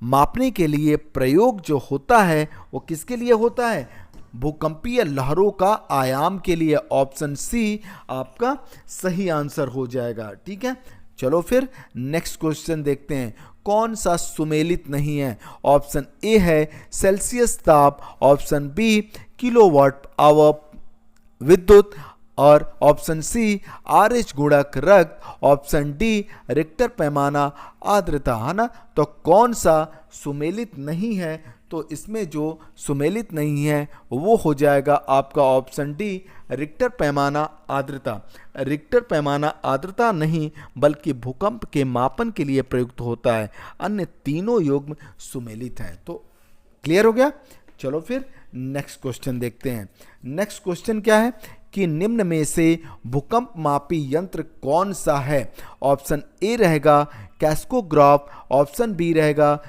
मापने के लिए प्रयोग जो होता है वो किसके लिए होता है, भूकंपीय लहरों का आयाम के लिए। ऑप्शन सी आपका सही आंसर हो जाएगा। ठीक है, चलो फिर नेक्स्ट क्वेश्चन देखते हैं। कौन सा सुमेलित नहीं है। ऑप्शन ए है सेल्सियस ताप। ऑप्शन बी किलोवाट आवर विद्युत और ऑप्शन सी RH गुणक रक्त। ऑप्शन डी रिक्टर पैमाना आर्द्रता, है ना। तो कौन सा सुमेलित नहीं है, तो इसमें जो सुमेलित नहीं है वो हो जाएगा आपका ऑप्शन डी रिक्टर पैमाना आर्द्रता। रिक्टर पैमाना आर्द्रता नहीं बल्कि भूकंप के मापन के लिए प्रयुक्त होता है। अन्य तीनों युग्म सुमेलित हैं। तो क्लियर हो गया। चलो फिर नेक्स्ट क्वेश्चन देखते हैं। नेक्स्ट क्वेश्चन क्या है कि निम्न में से भूकंप मापी यंत्र कौन सा है? ऑप्शन ए रहेगा कैस्कोग्राफ, ऑप्शन बी रहेगा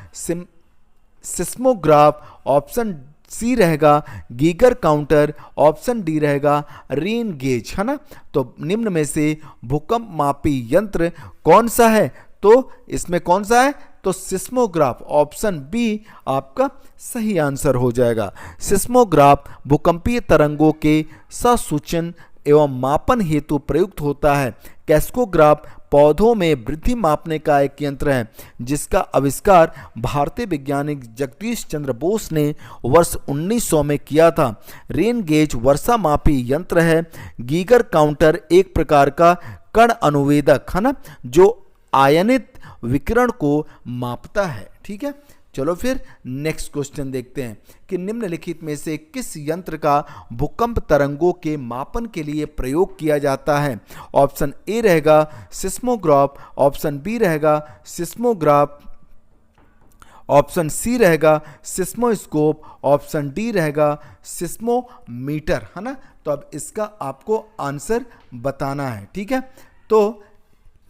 सिस्मोग्राफ, ऑप्शन सी रहेगा गीगर काउंटर, ऑप्शन डी रहेगा रेन गेज, है ना। तो निम्न में से भूकंप मापी यंत्र कौन सा है? तो इसमें कौन सा है? तो सिस्मोग्राफ, ऑप्शन बी आपका सही आंसर हो जाएगा। सिस्मोग्राफ भूकंपीय तरंगों के संसूचन एवं मापन हेतु प्रयुक्त होता है। कैस्कोग्राफ पौधों में वृद्धि मापने का एक यंत्र है जिसका आविष्कार भारतीय वैज्ञानिक जगदीश चंद्र बोस ने वर्ष 1900 में किया था। रेन गेज वर्षा मापी यंत्र है। गीगर काउंटर एक प्रकार का कण अनुवेदक है ना, जो आयनित विकिरण को मापता है। ठीक है, चलो फिर नेक्स्ट क्वेश्चन देखते हैं कि निम्नलिखित में से किस यंत्र का भूकंप तरंगों के मापन के लिए प्रयोग किया जाता है? ऑप्शन ए रहेगा सिस्मोग्राफ, ऑप्शन बी रहेगा सिस्मोग्राफ, ऑप्शन सी रहेगा सिस्मोस्कोप, ऑप्शन डी रहेगा सिस्मोमीटर, है ना। तो अब इसका आपको आंसर बताना है। ठीक है, तो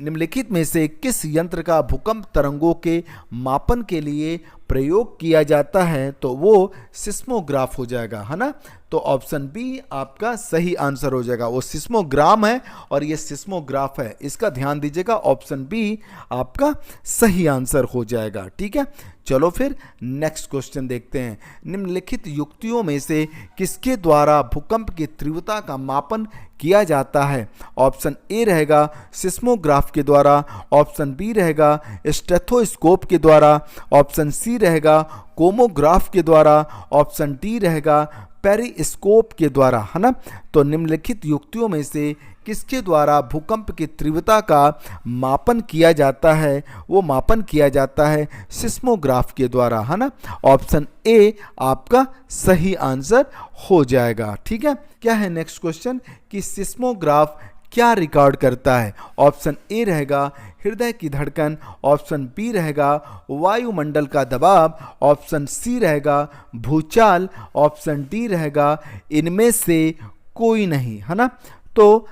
निम्नलिखित में से किस यंत्र का भूकंप तरंगों के मापन के लिए प्रयोग किया जाता है? तो वो सिस्मोग्राफ हो जाएगा, है ना। तो ऑप्शन बी आपका सही आंसर हो जाएगा। वो सिस्मोग्राम है और ये सिस्मोग्राफ है, इसका ध्यान दीजिएगा। ऑप्शन बी आपका सही आंसर हो जाएगा। ठीक है, चलो फिर नेक्स्ट क्वेश्चन देखते हैं। निम्नलिखित युक्तियों में से किसके द्वारा भूकंप की तीव्रता का मापन किया जाता है? ऑप्शन ए रहेगा सिस्मोग्राफ के द्वारा, ऑप्शन बी रहेगा स्टेथोस्कोप के द्वारा, ऑप्शन सी रहेगा कोमोग्राफ के द्वारा, ऑप्शन डी रहेगा पेरिस्कोप के द्वारा, है ना। तो निम्नलिखित युक्तियों में से किसके द्वारा भूकंप की तीव्रता का मापन किया जाता है? वो मापन किया जाता है सिस्मोग्राफ के द्वारा, है ना। ऑप्शन ए आपका सही आंसर हो जाएगा। ठीक है, क्या है नेक्स्ट क्वेश्चन कि सिस्मोग्राफ क्या रिकॉर्ड करता है? ऑप्शन ए रहेगा हृदय की धड़कन, ऑप्शन बी रहेगा वायुमंडल का दबाव, ऑप्शन सी रहेगा भूचाल, ऑप्शन डी रहेगा इनमें से कोई नहीं, है ना। तो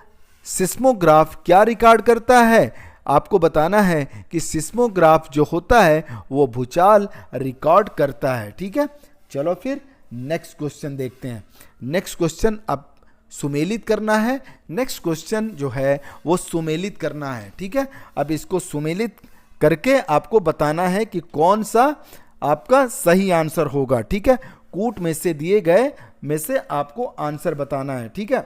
सिस्मोग्राफ क्या रिकॉर्ड करता है? आपको बताना है कि सिस्मोग्राफ जो होता है वो भूचाल रिकॉर्ड करता है। ठीक है, चलो फिर नेक्स्ट क्वेश्चन देखते हैं। नेक्स्ट क्वेश्चन अब सुमेलित करना है। नेक्स्ट क्वेश्चन जो है वो सुमेलित करना है। ठीक है, अब इसको सुमेलित करके आपको बताना है कि कौन सा आपका सही आंसर होगा। ठीक है, कूट में से दिए गए में से आपको आंसर बताना है। ठीक है,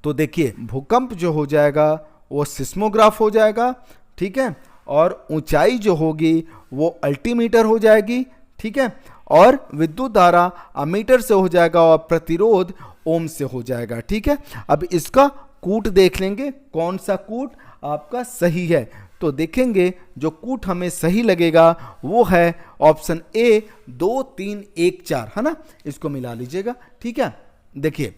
तो देखिए भूकंप जो हो जाएगा वो सिस्मोग्राफ हो जाएगा। ठीक है, और ऊंचाई जो होगी वो अल्टीमीटर हो जाएगी। ठीक है, और विद्युत धारा अमीटर से हो जाएगा और प्रतिरोध ओम से हो जाएगा। ठीक है, अब इसका कूट देख लेंगे कौन सा कूट आपका सही है। तो देखेंगे जो कूट हमें सही लगेगा वो है ऑप्शन ए 2 3 1 4, है ना। इसको मिला लीजिएगा। ठीक है, देखिए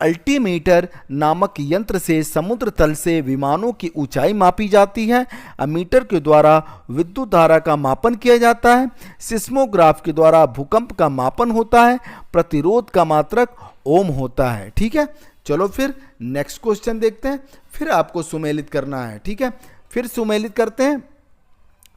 अल्टीमीटर नामक यंत्र से समुद्र तल से विमानों की ऊंचाई मापी जाती है। अमीटर के द्वारा विद्युत धारा का मापन किया जाता है। सिस्मोग्राफ के द्वारा भूकंप का मापन होता है। प्रतिरोध का मात्रक ओम होता है। ठीक है, चलो फिर नेक्स्ट क्वेश्चन देखते हैं। फिर आपको सुमेलित करना है। ठीक है, फिर सुमेलित करते हैं।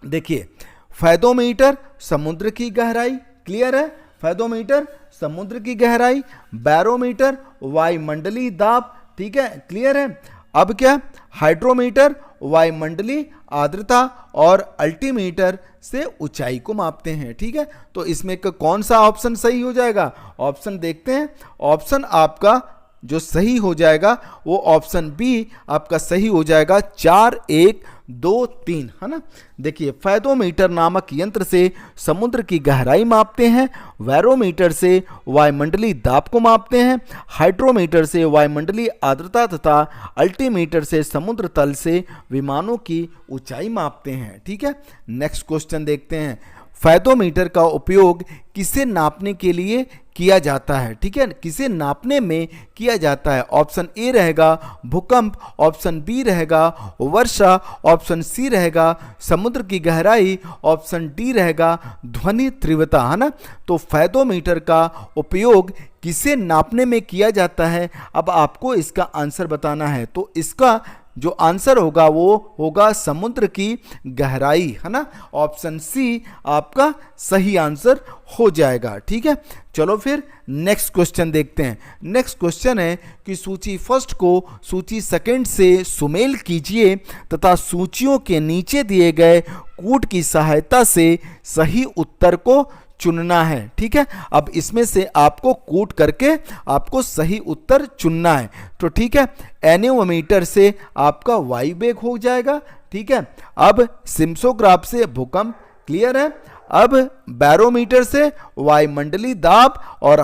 देखिए फेदोमीटर समुद्र की गहराई, क्लियर है। फेदोमीटर समुद्र की गहराई, बैरोमीटर वायुमंडलीय दाब, ठीक है, क्लियर है। अब क्या, हाइड्रोमीटर वायुमंडलीय आर्द्रता और अल्टीमीटर से ऊंचाई को मापते हैं। ठीक है, तो इसमें कौन सा ऑप्शन सही हो जाएगा? ऑप्शन देखते हैं। ऑप्शन आपका जो सही हो जाएगा वो ऑप्शन बी आपका सही हो जाएगा 4 1 2 3, है ना। देखिए फेदोमीटर नामक यंत्र से समुद्र की गहराई मापते हैं। बैरोमीटर से वायुमंडलीय दाब को मापते हैं। हाइड्रोमीटर से वायुमंडलीय आर्द्रता तथा अल्टीमीटर से समुद्र तल से विमानों की ऊंचाई मापते हैं। ठीक है, नेक्स्ट क्वेश्चन देखते हैं। फेदोमीटर का उपयोग किसे नापने के लिए किया जाता है, ठीक है, किसे नापने में किया जाता है। ऑप्शन ए रहेगा भूकंप, ऑप्शन बी रहेगा वर्षा, ऑप्शन सी रहेगा समुद्र की गहराई, ऑप्शन डी रहेगा ध्वनि तीव्रता, है ना। तो फेदोमीटर का उपयोग किसे नापने में किया जाता है, अब आपको इसका आंसर बताना है। तो इसका जो आंसर होगा वो होगा समुद्र की गहराई, है ना। ऑप्शन सी आपका सही आंसर हो जाएगा, ठीक है। चलो फिर नेक्स्ट क्वेश्चन देखते हैं। नेक्स्ट क्वेश्चन है कि सूची फर्स्ट को सूची सेकंड से सुमेल कीजिए तथा सूचियों के नीचे दिए गए कूट की सहायता से सही उत्तर को चुनना है, ठीक है। अब इसमें से आपको कूट करके आपको सही उत्तर चुनना है। तो ठीक है, एनियोमीटर से आपका वायु वेग हो जाएगा, ठीक है। अब सिम्सोग्राफ से भूकंप, क्लियर है। अब बैरोमीटर से वायुमंडलीय दाब और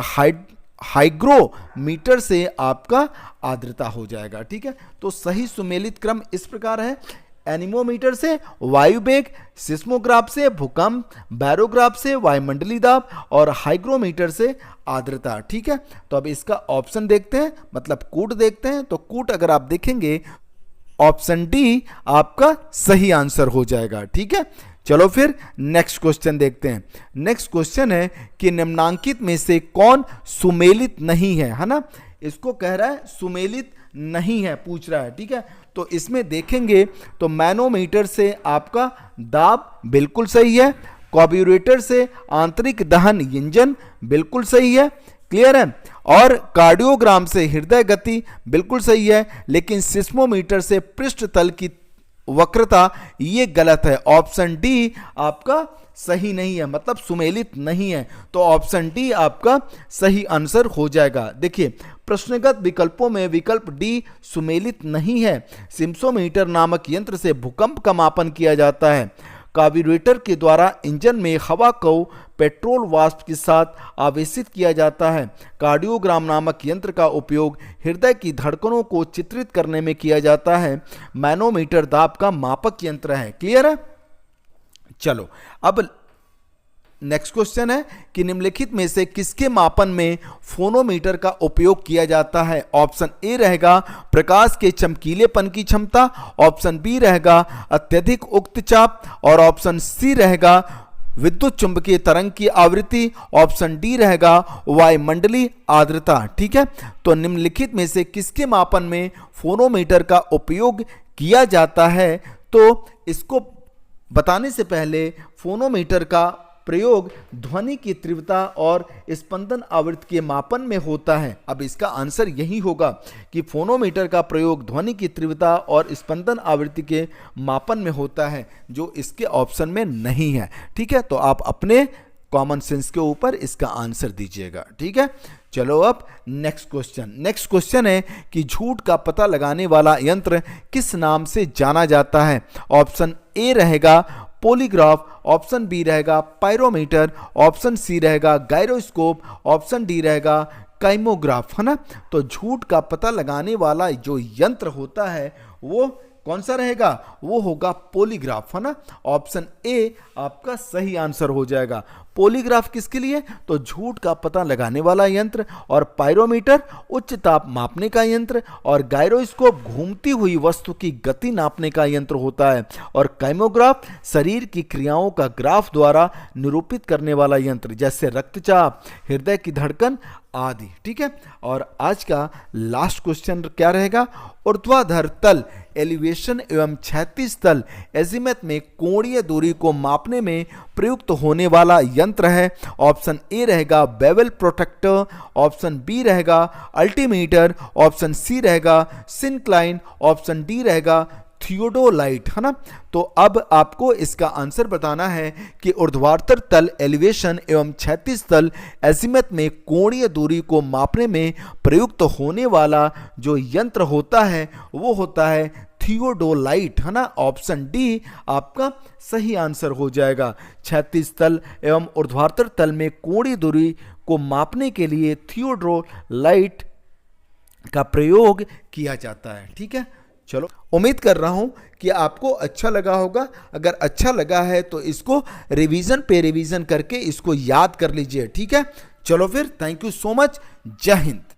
हाइग्रोमीटर से आपका आर्द्रता हो जाएगा, ठीक है। तो सही सुमेलित क्रम इस प्रकार है, एनीमोमीटर से वायु वेग, सिस्मोग्राफ से भूकंप, बैरोग्राफ से वायुमंडलीय दाब और हाइग्रोमीटर से आर्द्रता, ठीक है। तो अब इसका ऑप्शन देखते हैं, मतलब कूट देखते हैं। तो कूट अगर आप देखेंगे ऑप्शन डी आपका सही आंसर हो जाएगा, ठीक है। चलो फिर नेक्स्ट क्वेश्चन देखते हैं। नेक्स्ट क्वेश्चन है कि निम्नांकित में से कौन सुमेलित नहीं है ना। इसको कह रहा है सुमेलित नहीं है, पूछ रहा है, ठीक है। तो इसमें देखेंगे तो मैनोमीटर से आपका दाब बिल्कुल सही है, कार्ब्यूरेटर से आंतरिक दहन इंजन बिल्कुल सही है, क्लियर है। और कार्डियोग्राम से हृदय गति बिल्कुल सही है, लेकिन सिस्मोमीटर से पृष्ठ तल की वक्रता ये गलत है। ऑप्शन डी आपका सही नहीं है, मतलब सुमेलित नहीं है। तो ऑप्शन डी आपका सही आंसर हो जाएगा। देखिए प्रश्नगत विकल्पों में विकल्प डी सुमेलित नहीं है। सिम्सोमीटर नामक यंत्र से भूकंप का मापन किया जाता है। कार्ब्यूरेटर के द्वारा इंजन में हवा को पेट्रोल वाष्प के साथ आवेशित किया जाता है। कार्डियोग्राम नामक यंत्र का उपयोग हृदय की धड़कनों को चित्रित करने में किया जाता है। मैनोमीटर दाब का मापक यंत्र है, क्लियर है। चलो अब नेक्स्ट क्वेश्चन है कि निम्नलिखित में से किसके मापन में फोनोमीटर का उपयोग किया जाता है। ऑप्शन ए रहेगा प्रकाश के चमकीलेपन की क्षमता, ऑप्शन बी रहेगा अत्यधिक उच्च चाप और ऑप्शन सी रहेगा विद्युत चुंबकीय तरंग की आवृत्ति, ऑप्शन डी रहेगा वायुमंडलीय आर्द्रता, ठीक है। तो निम्नलिखित में से किसके मापन में फोनोमीटर का उपयोग किया जाता है, तो इसको बताने से पहले फोनोमीटर का प्रयोग ध्वनि की तीव्रता और स्पंदन आवृत्ति के मापन में होता है। अब इसका आंसर यही होगा कि फोनोमीटर का प्रयोग ध्वनि की तीव्रता और स्पंदन आवृत्ति के मापन में होता है, जो इसके ऑप्शन में नहीं है, ठीक है। तो आप अपने कॉमन सेंस के ऊपर इसका आंसर दीजिएगा, ठीक है। चलो अब नेक्स्ट क्वेश्चन है कि झूठ का पता लगाने वाला यंत्र किस नाम से जाना जाता है। ऑप्शन ए रहेगा पॉलीग्राफ, ऑप्शन बी रहेगा पायरोमीटर, ऑप्शन सी रहेगा गायरोस्कोप, ऑप्शन डी रहेगा काइमोग्राफ, है ना। तो झूठ का पता लगाने वाला जो यंत्र होता है वो कौन सा रहेगा, वो होगा पॉलीग्राफ, है ना। ऑप्शन ए आपका सही आंसर हो जाएगा। पॉलीग्राफ किसके लिए, तो झूठ का पता लगाने वाला यंत्र, और पायरोमीटर उच्च ताप मापने का यंत्र, और गायरोस्कोप घूमती हुई वस्तु की गति नापने का यंत्र होता है, और काइमोग्राफ शरीर की क्रियाओं का ग्राफ द्वारा निरूपित करने वाला यंत्र, जैसे रक्तचाप, हृदय की धड़कन आदि, ठीक है। और आज का लास्ट क्वेश्चन क्या रहेगा, ऊर्ध्वाधर तल एलिवेशन एवं क्षैतिज तल एजीमथ में कोणीय दूरी को मापने में प्रयुक्त होने वाला यंत्र है। ऑप्शन ए रहेगा बेवल प्रोटेक्टर, ऑप्शन बी रहेगा अल्टीमीटर, ऑप्शन सी रहेगा सिंक्लाइन, ऑप्शन डी रहेगा थियोडोलाइट, है ना। तो अब आपको इसका आंसर बताना है कि ऊर्ध्वाधर तल एलिवेशन एवं क्षैतिज तल एजीमथ में कोणीय दूरी को मापने में प्रयुक्त होने वाला जो यंत्र होता है वो होता है थियोडोलाइट, है ना। ऑप्शन डी आपका सही आंसर हो जाएगा। क्षैतिज तल एवं ऊर्ध्वाधर तल में कोणीय दूरी को मापने के लिए थियोडोलाइट का प्रयोग किया जाता है, ठीक है। चलो उम्मीद कर रहा हूं कि आपको अच्छा लगा होगा। अगर अच्छा लगा है तो इसको रिवीजन पे रिवीजन करके इसको याद कर लीजिए, ठीक है। चलो फिर, थैंक यू सो मच, जय हिंद।